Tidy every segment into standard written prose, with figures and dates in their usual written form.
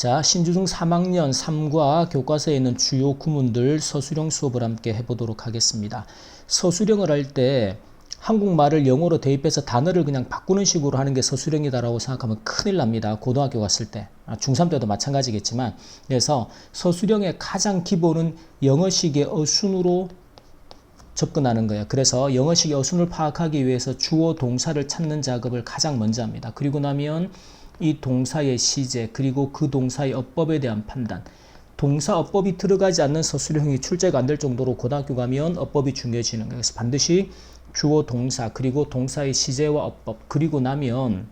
자, 신주중 3학년 3과 교과서에 있는 주요 구문들 서술형 수업을 함께 해보도록 하겠습니다. 서술형을 할 때 한국말을 영어로 대입해서 단어를 그냥 바꾸는 식으로 하는 게 서술형이다라고 생각하면 큰일 납니다. 고등학교 갔을 때, 중3 때도 마찬가지겠지만. 그래서 서술형의 가장 기본은 영어식의 어순으로 접근하는 거예요. 그래서 영어식의 어순을 파악하기 위해서 주어 동사를 찾는 작업을 가장 먼저 합니다. 그리고 나면 이 동사의 시제, 그리고 그 동사의 어법에 대한 판단. 동사 어법이 들어가지 않는 서술형이 출제가 안 될 정도로 고등학교 가면 어법이 중요해지는 거예요. 그래서 반드시 주어 동사, 그리고 동사의 시제와 어법, 그리고 나면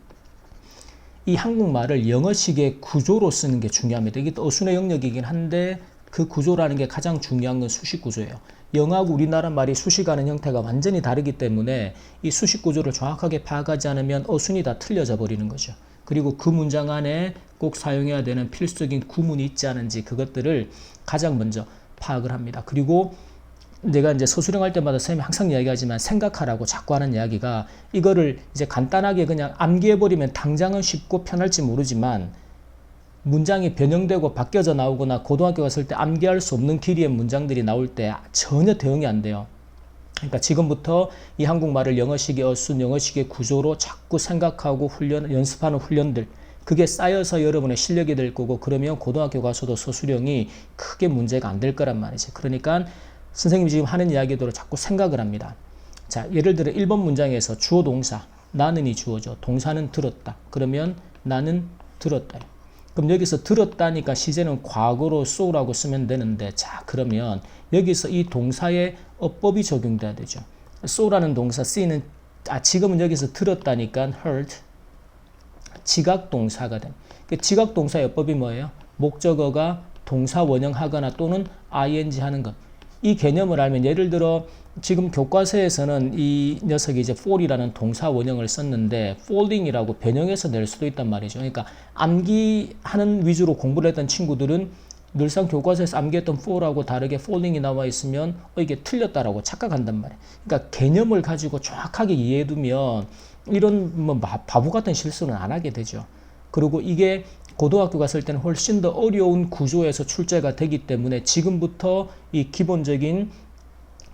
이 한국말을 영어식의 구조로 쓰는 게 중요합니다. 이게 또 어순의 영역이긴 한데 그 구조라는 게 가장 중요한 건 수식 구조예요. 영어하고 우리나라 말이 수식하는 형태가 완전히 다르기 때문에 이 수식 구조를 정확하게 파악하지 않으면 어순이 다 틀려져 버리는 거죠. 그리고 그 문장 안에 꼭 사용해야 되는 필수적인 구문이 있지 않은지 그것들을 가장 먼저 파악을 합니다. 그리고 내가 이제 서술형 할 때마다 선생님이 항상 이야기하지만 생각하라고 자꾸 하는 이야기가, 이거를 이제 간단하게 그냥 암기해버리면 당장은 쉽고 편할지 모르지만 문장이 변형되고 바뀌어져 나오거나 고등학교 갔을 때 암기할 수 없는 길이의 문장들이 나올 때 전혀 대응이 안 돼요. 그러니까 지금부터 이 한국말을 영어식의 어순, 영어식의 구조로 자꾸 생각하고 연습하는 훈련들, 그게 쌓여서 여러분의 실력이 될 거고, 그러면 고등학교 가서도 서술형이 크게 문제가 안 될 거란 말이죠. 그러니까 선생님이 지금 하는 이야기대로 자꾸 생각을 합니다. 자, 예를 들어 1번 문장에서 주어 동사, 나는이 주어죠. 동사는 들었다. 그러면 나는 들었다. 그럼 여기서 들었다니까 시제는 과거로 so라고 쓰면 되는데, 자, 그러면 여기서 이 동사의 어법이 적용돼야 되죠. so라는 동사, see는, 지금은 여기서 들었다니까 heard, 지각 동사가 된. 지각 동사의 어법이 뭐예요? 목적어가 동사 원형하거나 또는 ing 하는 것. 이 개념을 알면, 예를 들어 지금 교과서에서는 이 녀석이 이제 fall이라는 동사 원형을 썼는데 falling이라고 변형해서 낼 수도 있단 말이죠. 그러니까 암기하는 위주로 공부를 했던 친구들은 늘상 교과서에서 암기했던 fall하고 다르게 falling이 나와 있으면 이게 틀렸다라고 착각한단 말이에요. 그러니까 개념을 가지고 정확하게 이해해두면 이런 뭐 바보 같은 실수는 안 하게 되죠. 그리고 이게 고등학교 갔을 때는 훨씬 더 어려운 구조에서 출제가 되기 때문에 지금부터 이 기본적인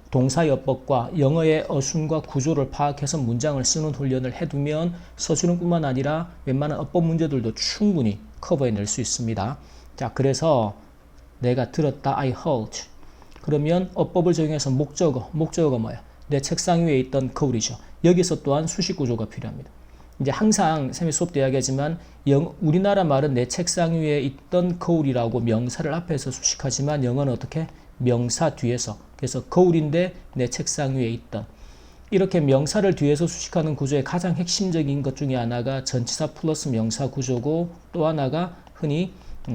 동사의 어법과 영어의 어순과 구조를 파악해서 문장을 쓰는 훈련을 해두면 서술형뿐만 아니라 웬만한 어법 문제들도 충분히 커버해낼 수 있습니다. 자, 그래서 내가 들었다, I heard. 그러면 어법을 적용해서 목적어가 뭐야? 내 책상 위에 있던 거울이죠. 여기서 또한 수식 구조가 필요합니다. 이제 항상 선생님이 수업 때 이야기하지만 우리나라 말은 내 책상 위에 있던 거울이라고 명사를 앞에서 수식하지만 영어는 어떻게? 명사 뒤에서. 그래서 거울인데 내 책상 위에 있던. 이렇게 명사를 뒤에서 수식하는 구조의 가장 핵심적인 것 중에 하나가 전치사 플러스 명사 구조고, 또 하나가 흔히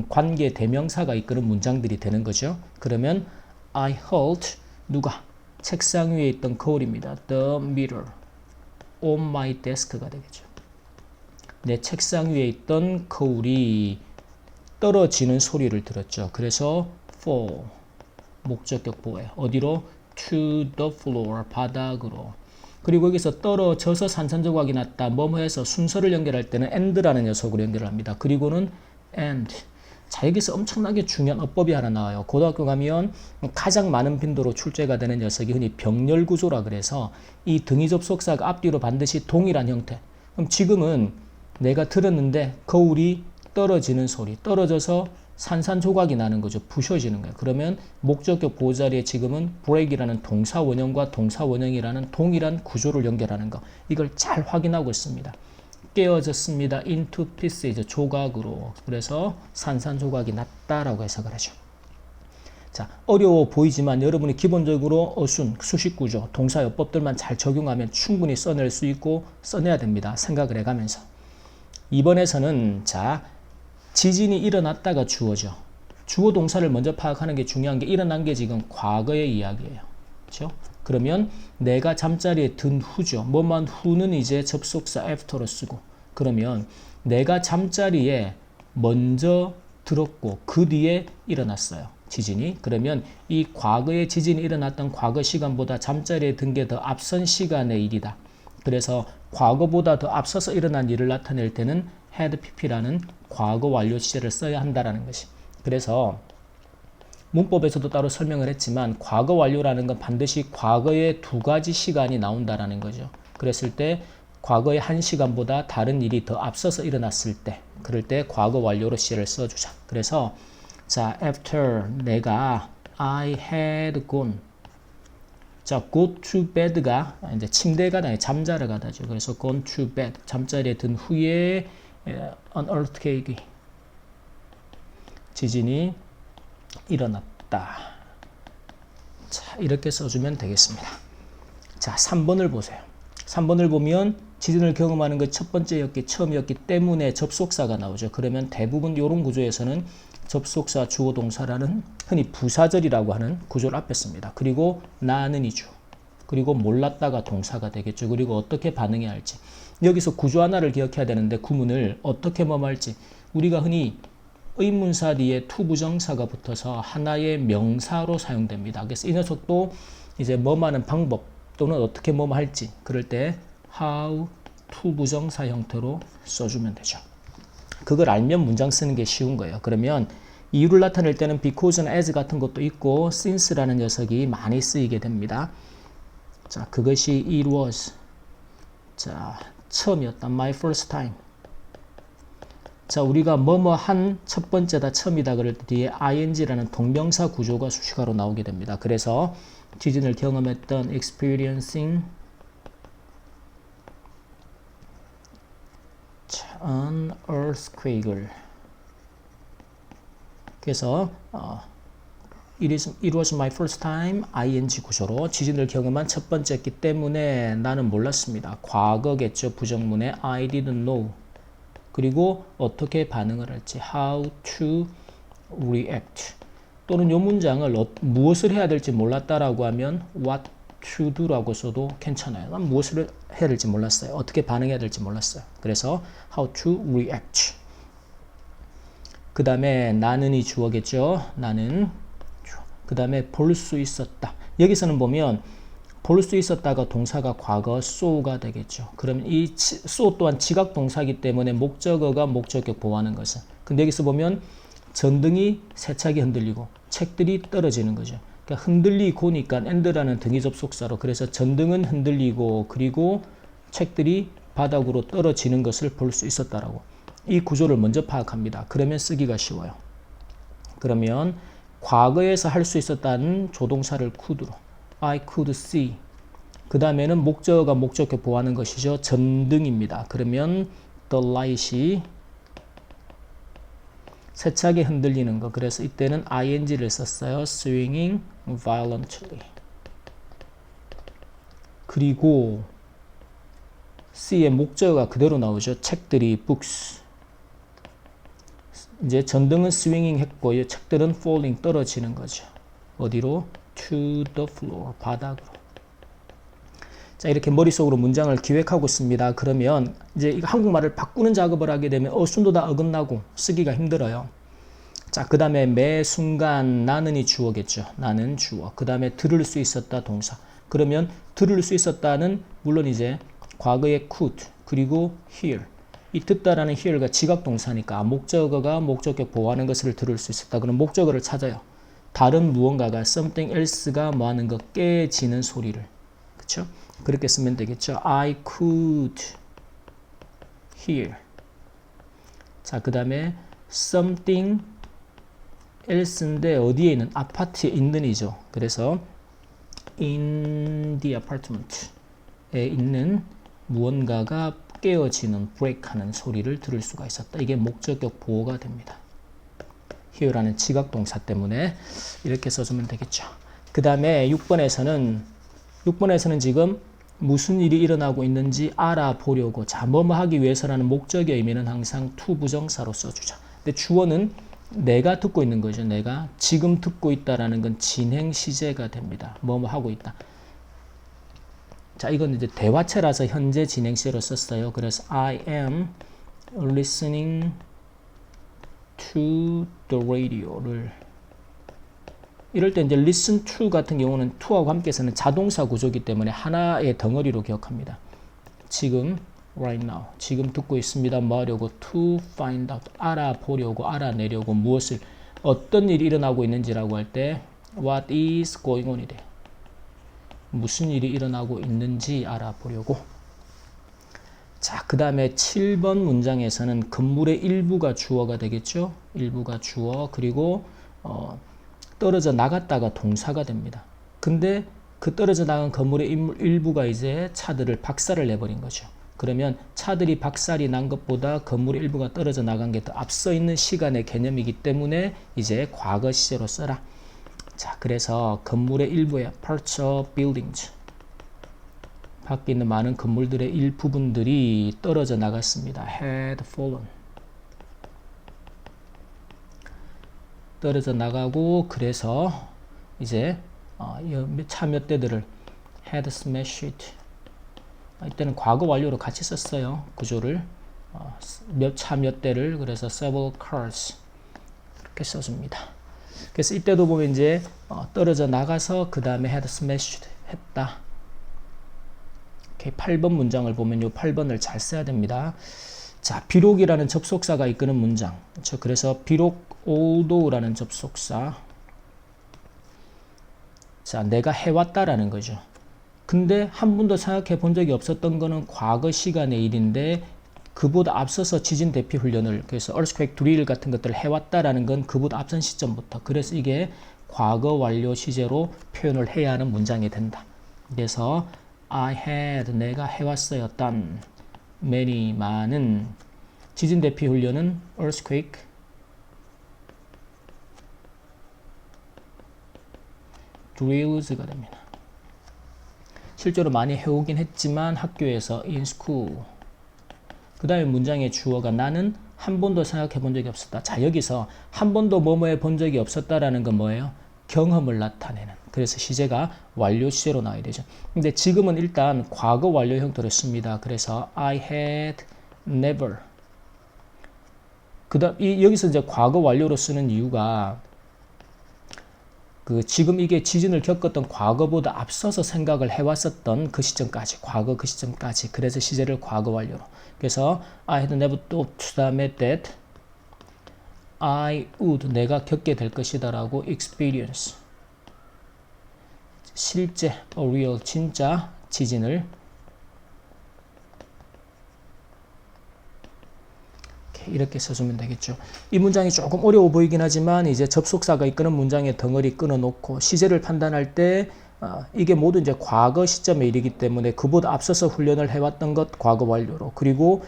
관계 대명사가 이끄는 문장들이 되는 거죠. 그러면 I heard, 누가? 책상 위에 있던 거울입니다. The mirror on my desk가 되겠죠. 내 책상 위에 있던 거울이 떨어지는 소리를 들었죠. 그래서 fall, 목적격 보호해. 어디로? to the floor, 바닥으로. 그리고 여기서 떨어져서 산산조각이 났다. 뭐뭐해서 순서를 연결할 때는 and라는 녀석으로 연결을 합니다. 그리고는 and. 자, 여기서 엄청나게 중요한 어법이 하나 나와요. 고등학교 가면 가장 많은 빈도로 출제가 되는 녀석이 흔히 병렬 구조라 그래서 이 등위 접속사가 앞뒤로 반드시 동일한 형태. 그럼 지금은 내가 들었는데 거울이 떨어지는 소리, 떨어져서 산산조각이 나는 거죠. 부셔지는 거예요. 그러면 목적격 보호 자리에 지금은 break이라는 동사 원형과 동사 원형이라는 동일한 구조를 연결하는 거, 이걸 잘 확인하고 있습니다. 깨어졌습니다. into pieces, 조각으로. 그래서 산산조각이 났다라고 해석을 하죠. 자, 어려워 보이지만 여러분이 기본적으로 어순, 수식구조, 동사 어법들만 잘 적용하면 충분히 써낼 수 있고 써내야 됩니다. 생각을 해가면서. 이번에서는 자, 지진이 일어났다가 주어죠. 주어 동사를 먼저 파악하는 게 중요한 게, 일어난 게 지금 과거의 이야기예요. 그렇죠? 그러면 내가 잠자리에 든 후죠. 뭐만 후는 이제 접속사 after로 쓰고, 그러면 내가 잠자리에 먼저 들었고 그 뒤에 일어났어요. 지진이. 그러면 이 과거에 지진이 일어났던 과거 시간보다 잠자리에 든 게 더 앞선 시간의 일이다. 그래서 과거보다 더 앞서서 일어난 일을 나타낼 때는 had pp라는 과거 완료 시제를 써야 한다라는 것이. 그래서 문법에서도 따로 설명을 했지만 과거 완료라는 건 반드시 과거에 두 가지 시간이 나온다라는 거죠. 그랬을 때 과거의 한 시간보다 다른 일이 더 앞서서 일어났을 때, 그럴 때 과거 완료로 시제를 써주자. 그래서 자, after 내가 I had gone. 자, go to bed가 이제 침대에 가다, 잠자러 가다죠. 그래서 gone to bed, 잠자리에 든 후에 an earthquake, 지진이 일어났다. 자, 이렇게 써주면 되겠습니다. 자, 3번을 보세요. 3번을 보면 지진을 경험하는 것 첫 번째였기, 처음이었기 때문에 접속사가 나오죠. 그러면 대부분 이런 구조에서는 접속사 주어 동사라는 흔히 부사절이라고 하는 구조를 앞에 씁니다. 그리고 나는 이주, 그리고 몰랐다가 동사가 되겠죠. 그리고 어떻게 반응해야 할지. 여기서 구조 하나를 기억해야 되는데 구문을 어떻게 뭐할지, 우리가 흔히 의문사 뒤에 투부정사가 붙어서 하나의 명사로 사용됩니다. 그래서 이 녀석도 이제 뭐하는 방법 또는 어떻게 뭐 할지, 그럴 때 how 투부정사 형태로 써주면 되죠. 그걸 알면 문장 쓰는 게 쉬운 거예요. 그러면 이유를 나타낼 때는 because나 as 같은 것도 있고 since라는 녀석이 많이 쓰이게 됩니다. 자, 그것이 it was. 자, 처음이었다. my first time. 자, 우리가 뭐뭐 한 첫 번째다, 처음이다 그럴 때 뒤에 ing라는 동명사 구조가 수식어로 나오게 됩니다. 그래서 지진을 경험했던 experiencing an earthquake를, 그래서 it was my first time ing 구조로 지진을 경험한 첫 번째였기 때문에 나는 몰랐습니다. 과거겠죠. 부정문에 I didn't know. 그리고 어떻게 반응을 할지 how to react. 또는 이 문장을 무엇을 해야 될지 몰랐다라고 하면 what to do라고 써도 괜찮아요. 난 무엇을 해야 될지 몰랐어요. 어떻게 반응해야 될지 몰랐어요. 그래서 how to react. 그 다음에 나는이 주어겠죠. 나는. 그 다음에 볼 수 있었다. 여기서는 보면 볼 수 있었다가 동사가 과거 saw가 되겠죠. 그러면 이 saw 또한 지각 동사이기 때문에 목적어가 목적격 보호하는 것은. 근데 여기서 보면 전등이 세차게 흔들리고 책들이 떨어지는 거죠. 그러니까 흔들리고니까 and라는 등위 접속사로, 그래서 전등은 흔들리고 그리고 책들이 바닥으로 떨어지는 것을 볼 수 있었다라고. 이 구조를 먼저 파악합니다. 그러면 쓰기가 쉬워요. 그러면 과거에서 할 수 있었다는 조동사를 could로 I could see. 그 다음에는 목적어가 목적격 보호하는 것이죠. 전등입니다. 그러면 the light이 세차게 흔들리는 거. 그래서 이때는 ing를 썼어요. swinging violently. 그리고 C의 목적어가 그대로 나오죠. 책들이 books. 이제 전등은 swinging 했고요. 책들은 falling 떨어지는 거죠. 어디로? to the floor. 바닥으로. 자, 이렇게 머릿속으로 문장을 기획하고 있습니다. 그러면 이제 이거 한국말을 바꾸는 작업을 하게 되면 순도다 어긋나고 쓰기가 힘들어요. 자, 그 다음에 매 순간 나는이 주어겠죠. 나는 주어. 그 다음에 들을 수 있었다 동사. 그러면 들을 수 있었다는 물론 이제 과거의 could 그리고 hear. 이 듣다라는 hear가 지각 동사니까 목적어가 목적격 보호하는 것을 들을 수 있었다. 그럼 목적어를 찾아요. 다른 무언가가 something else가 뭐하는 거 깨지는 소리를. 그쵸? 그렇게 쓰면 되겠죠. I could hear. 자, 그 다음에 something else인데 어디에 있는? 아파트에 있는 이죠. 그래서 in the apartment에 있는 무언가가 깨어지는 break하는 소리를 들을 수가 있었다. 이게 목적격 보호가 됩니다. hear라는 지각 동사 때문에 이렇게 써주면 되겠죠. 그 다음에 6번에서는 지금 무슨 일이 일어나고 있는지 알아보려고, 자, 뭐뭐 하기 위해서라는 목적의 의미는 항상 to 부정사로 써주자. 근데 주어는 내가 듣고 있는 거죠. 내가 지금 듣고 있다라는 건 진행 시제가 됩니다. 뭐뭐 하고 있다. 자, 이건 이제 대화체라서 현재 진행 시제로 썼어요. 그래서 I am listening to the radio를, 이럴 때 이제 listen to 같은 경우는 to하고 함께 쓰는 자동사 구조이기 때문에 하나의 덩어리로 기억합니다. 지금 right now. 지금 듣고 있습니다. 뭐 하려고? to find out. 알아보려고, 알아내려고 무엇을, 어떤 일이 일어나고 있는지라고 할 때 what is going on이 돼. 무슨 일이 일어나고 있는지 알아보려고. 자, 그 다음에 7번 문장에서는 건물의 일부가 주어가 되겠죠. 일부가 주어, 그리고 떨어져 나갔다가 동사가 됩니다. 근데 그 떨어져 나간 건물의 일부가 이제 차들을 박살을 내버린 거죠. 그러면 차들이 박살이 난 것보다 건물의 일부가 떨어져 나간 게 더 앞서 있는 시간의 개념이기 때문에 이제 과거 시제로 써라. 자, 그래서 건물의 일부에 parts of buildings, 밖에 있는 많은 건물들의 일부분들이 떨어져 나갔습니다. had fallen, 떨어져 나가고, 그래서 이제 차 몇 대들을 had smashed, 이때는 과거 완료로 같이 썼어요. 구조를 차 몇 대를, 그래서 several cars 이렇게 써줍니다. 그래서 이때도 보면 이제 떨어져 나가서 그 다음에 had smashed 했다. 오케이, 8번 문장을 보면 요 8번을 잘 써야 됩니다. 자, 비록이라는 접속사가 이끄는 문장. 그렇죠? 그래서 비록 although라는 접속사. 자, 내가 해왔다라는 거죠. 근데 한 번도 생각해 본 적이 없었던 거는 과거 시간의 일인데 그보다 앞서서 지진 대피 훈련을, 그래서 earthquake drill 같은 것들을 해왔다라는 건 그보다 앞선 시점부터, 그래서 이게 과거 완료 시제로 표현을 해야 하는 문장이 된다. 그래서 I had, 내가 해왔어요. done many, 많은 지진 대피 훈련은 earthquake drills가 됩니다. 실제로 많이 해오긴 했지만 학교에서 in school. 그 다음에 문장의 주어가 나는 한 번도 생각해 본 적이 없었다. 자, 여기서 한 번도 뭐뭐 해 본 적이 없었다라는 건 뭐예요? 경험을 나타내는. 그래서 시제가 완료 시제로 나와야 되죠. 근데 지금은 일단 과거 완료 형태로 씁니다. 그래서 I had never. 그다음 여기서 이제 과거 완료로 쓰는 이유가 지금 이게 지진을 겪었던 과거보다 앞서서 생각을 해왔었던 그 시점까지, 과거 그 시점까지. 그래서 시제를 과거 완료로. 그래서 I had never thought to 다음에 that I would, 내가 겪게 될 것이다라고 experience, 실제, a real, 진짜 지진을. 이렇게 써주면 되겠죠. 이 문장이 조금 어려워 보이긴 하지만 이제 접속사가 이끄는 문장의 덩어리 끊어놓고 시제를 판단할 때 이게 모두 이제 과거 시점의 일이기 때문에 그보다 앞서서 훈련을 해왔던 것 과거 완료로, 그리고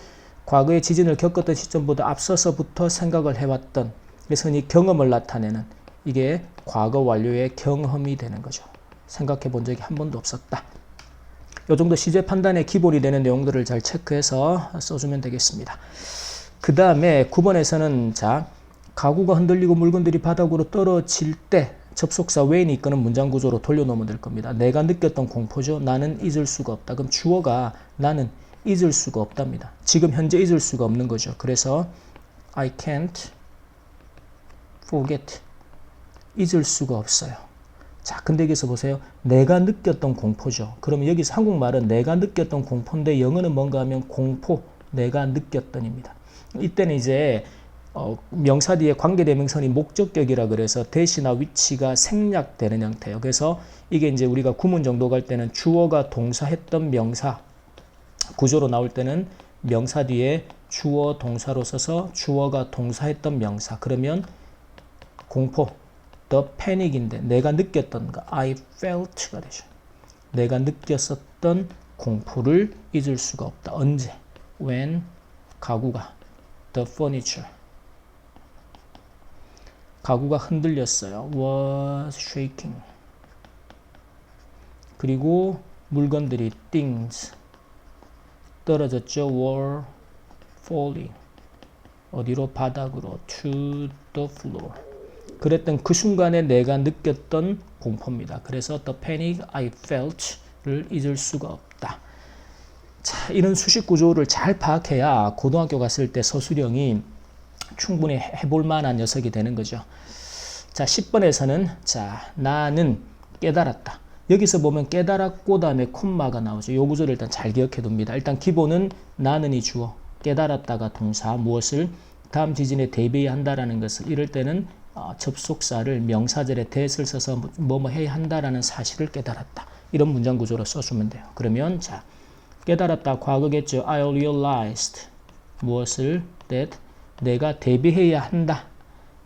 과거의 지진을 겪었던 시점보다 앞서서부터 생각을 해왔던, 그래서 흔히 경험을 나타내는, 이게 과거 완료의 경험이 되는 거죠. 생각해 본 적이 한 번도 없었다. 이 정도 시제 판단의 기본이 되는 내용들을 잘 체크해서 써주면 되겠습니다. 그 다음에 9번에서는 자, 가구가 흔들리고 물건들이 바닥으로 떨어질 때 접속사 when이 이끄는 문장 구조로 돌려놓으면 될 겁니다. 내가 느꼈던 공포죠. 나는 잊을 수가 없다. 그럼 주어가 나는 잊을 수가 없답니다. 지금 현재 잊을 수가 없는 거죠. 그래서 I can't forget, 잊을 수가 없어요. 자, 근데 여기서 보세요. 내가 느꼈던 공포죠. 그러면 여기서 한국말은 내가 느꼈던 공포인데 영어는 뭔가 하면 공포, 내가 느꼈던입니다. 이때는 이제 명사 뒤에 관계대명선이 목적격이라 그래서 대시나 위치가 생략되는 형태예요. 그래서 이게 이제 우리가 구문 정도 갈 때는 주어가 동사했던 명사, 구조로 나올 때는 명사 뒤에 주어 동사로 써서 주어가 동사했던 명사, 그러면 공포, the panic인데 내가 느꼈던 거 I felt가 되죠. 내가 느꼈었던 공포를 잊을 수가 없다. 언제? when 가구가, the furniture, 가구가 흔들렸어요. was shaking. 그리고 물건들이 things 떨어졌죠. were falling. 어디로? 바닥으로. to the floor. 그랬던 그 순간에 내가 느꼈던 공포입니다. 그래서 the panic I felt를 잊을 수가 없다. 자, 이런 수식 구조를 잘 파악해야 고등학교 갔을 때 서술형이 충분히 해볼 만한 녀석이 되는 거죠. 자, 10번에서는 자, 나는 깨달았다. 여기서 보면 깨달았고 다음에 콤마가 나오죠. 요 구조를 일단 잘 기억해 둡니다. 일단 기본은 나는이 주어, 깨달았다가 동사, 무엇을 다음 지진에 대비해야 한다라는 것을 이럴 때는 접속사를 명사절에 that을 써서 뭐뭐 해야 한다라는 사실을 깨달았다. 이런 문장 구조로 써주면 돼요. 그러면 자, 깨달았다 과거겠죠. I realized 무엇을 that 내가 대비해야 한다.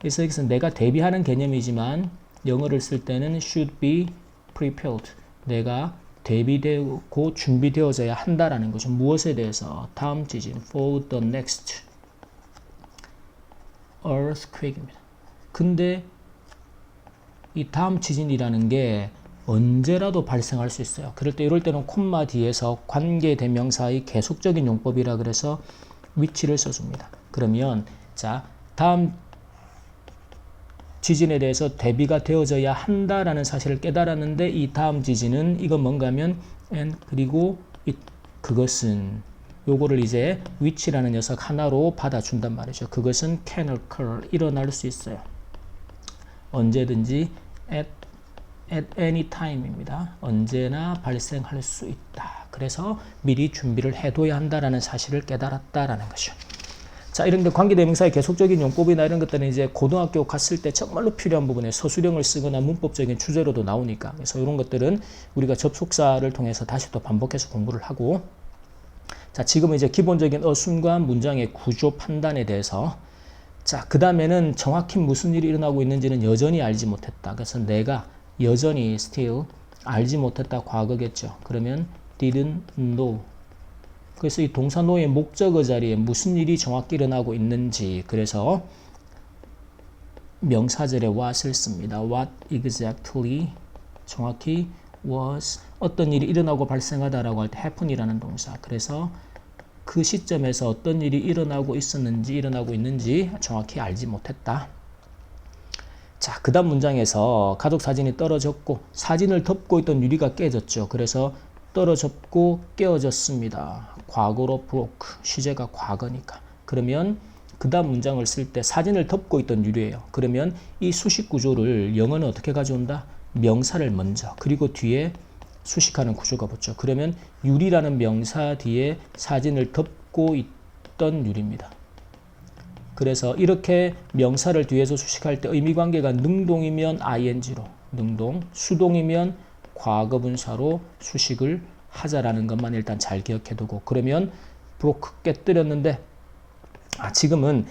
그래서 여기서 내가 대비하는 개념이지만 영어를 쓸 때는 should be prepared. 내가 대비되고 준비되어져야 한다라는 거죠. 무엇에 대해서? 다음 지진 for the next earthquake입니다. 근데 이 다음 지진이라는 게 언제라도 발생할 수 있어요. 그럴 때 이럴 때는 콤마 뒤에서 관계대명사의 계속적인 용법이라 그래서 위치를 써줍니다. 그러면 자 다음 지진에 대해서 대비가 되어져야 한다라는 사실을 깨달았는데 이 다음 지진은 이건 뭔가 하면 and 그리고 그것은 요거를 이제 which라는 녀석 하나로 받아준단 말이죠. 그것은 can occur 일어날 수 있어요. 언제든지 at any time입니다. 언제나 발생할 수 있다. 그래서 미리 준비를 해둬야 한다라는 사실을 깨달았다라는 것이죠. 자, 이런 게 관계대명사의 계속적인 용법이나 이런 것들은 이제 고등학교 갔을 때 정말로 필요한 부분에 서술형을 쓰거나 문법적인 주제로도 나오니까 그래서 이런 것들은 우리가 접속사를 통해서 다시 또 반복해서 공부를 하고 자, 지금은 이제 기본적인 어순과 문장의 구조 판단에 대해서 자, 그 다음에는 정확히 무슨 일이 일어나고 있는지는 여전히 알지 못했다. 그래서 내가 여전히 still 알지 못했다 과거겠죠. 그러면 didn't know. 그래서 이 동사 know의 목적어 자리에 무슨 일이 정확히 일어나고 있는지 그래서 명사절에 what을 씁니다. What exactly 정확히 was 어떤 일이 일어나고 발생하다라고 할 때 happen이라는 동사. 그래서 그 시점에서 어떤 일이 일어나고 있는지 정확히 알지 못했다. 자, 그 다음 문장에서 가족 사진이 떨어졌고 사진을 덮고 있던 유리가 깨졌죠. 그래서 떨어졌고 깨어졌습니다. 과거로 broke, 시제가 과거니까. 그러면 그 다음 문장을 쓸 때 사진을 덮고 있던 유리예요. 그러면 이 수식 구조를 영어는 어떻게 가져온다? 명사를 먼저 그리고 뒤에 수식하는 구조가 붙죠. 그러면 유리라는 명사 뒤에 사진을 덮고 있던 유리입니다. 그래서 이렇게 명사를 뒤에서 수식할 때 의미관계가 능동이면 ing로 능동, 수동이면 과거분사로 수식을 하자라는 것만 일단 잘 기억해두고 그러면 broke 깨뜨렸는데 지금은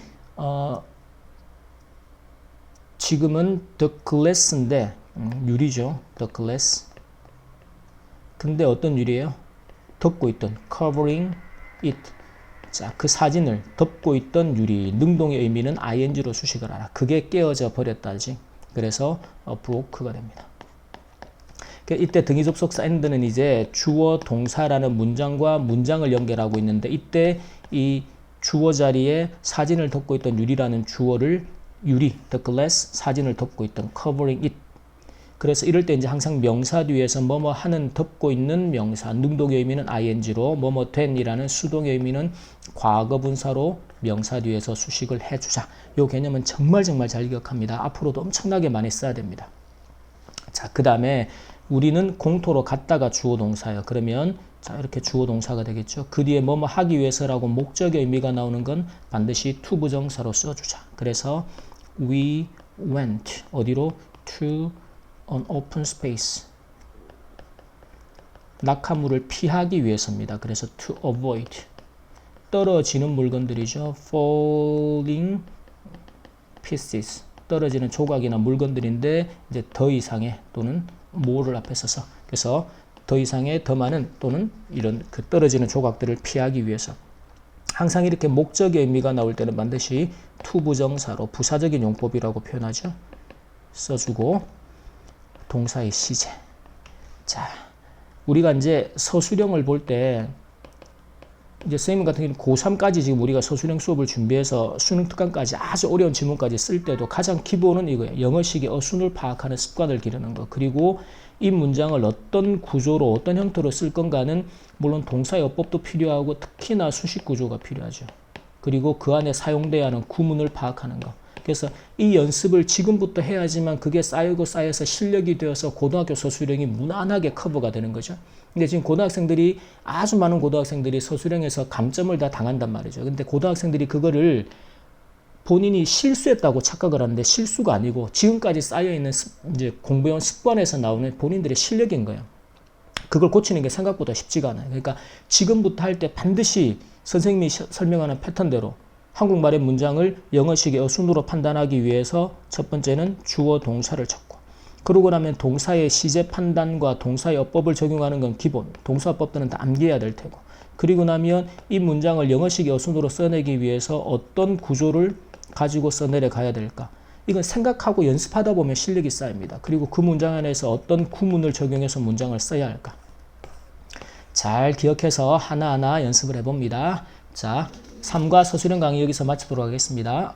the glass인데 유리죠. the glass. 근데 어떤 유리예요? 덮고 있던 covering it. 자, 그 사진을 덮고 있던 유리. 능동의 의미는 ing로 수식을 하라. 그게 깨어져 버렸다지. 그래서 broke가 됩니다. 이때 등위접속사 and는 이제 주어 동사라는 문장과 문장을 연결하고 있는데 이때 이 주어 자리에 사진을 덮고 있던 유리라는 주어를 유리, the glass, 사진을 덮고 있던 covering it. 그래서 이럴 때 이제 항상 명사 뒤에서 뭐뭐 하는 덮고 있는 명사, 능동의 의미는 ing로 뭐뭐 된이라는 수동의 의미는 과거분사로 명사 뒤에서 수식을 해주자. 이 개념은 정말 잘 기억합니다. 앞으로도 엄청나게 많이 써야 됩니다. 자, 그 다음에 우리는 공토로 갔다가 주어 동사예요. 그러면 자, 이렇게 주어 동사가 되겠죠. 그 뒤에 뭐뭐 하기 위해서라고 목적의 의미가 나오는 건 반드시 to 부정사로 써주자. 그래서 we went 어디로? to an open space. 낙하물을 피하기 위해서입니다. 그래서 to avoid. 떨어지는 물건들이죠. falling pieces. 떨어지는 조각이나 물건들인데 이제 더 이상의 또는 more를 앞에 써서 그래서 더 이상의 더 많은 또는 이런 그 떨어지는 조각들을 피하기 위해서 항상 이렇게 목적의 의미가 나올 때는 반드시 to 부정사로 부사적인 용법이라고 표현하죠. 써주고 동사의 시제. 자, 우리가 이제 서술형을 볼 때 이제 선생님 같은 경우는 고3까지 지금 우리가 서술형 수업을 준비해서 수능 특강까지 아주 어려운 지문까지 쓸 때도 가장 기본은 이거예요. 영어식의 어순을 파악하는 습관을 기르는 거. 그리고 이 문장을 어떤 구조로 어떤 형태로 쓸 건가는 물론 동사의 어법도 필요하고 특히나 수식 구조가 필요하죠. 그리고 그 안에 사용돼야 하는 구문을 파악하는 거. 그래서 이 연습을 지금부터 해야지만 그게 쌓이고 쌓여서 실력이 되어서 고등학교 서술형이 무난하게 커버가 되는 거죠. 근데 지금 고등학생들이 아주 많은 고등학생들이 서술형에서 감점을 다 당한단 말이죠. 근데 고등학생들이 그거를 본인이 실수했다고 착각을 하는데 실수가 아니고 지금까지 쌓여있는 이제 공부해온 습관에서 나오는 본인들의 실력인 거예요. 그걸 고치는 게 생각보다 쉽지가 않아요. 그러니까 지금부터 할 때 반드시 선생님이 설명하는 패턴대로 한국말의 문장을 영어식의 어순으로 판단하기 위해서 첫 번째는 주어 동사를 찾고, 그러고 나면 동사의 시제 판단과 동사의 어법을 적용하는 건 기본, 동사어법들은 다 암기해야 될 테고, 그리고 나면 이 문장을 영어식의 어순으로 써내기 위해서 어떤 구조를 가지고 써내려 가야 될까, 이건 생각하고 연습하다 보면 실력이 쌓입니다. 그리고 그 문장 안에서 어떤 구문을 적용해서 문장을 써야 할까, 잘 기억해서 하나하나 연습을 해봅니다. 자, 3과 서술형 강의 여기서 마치도록 하겠습니다.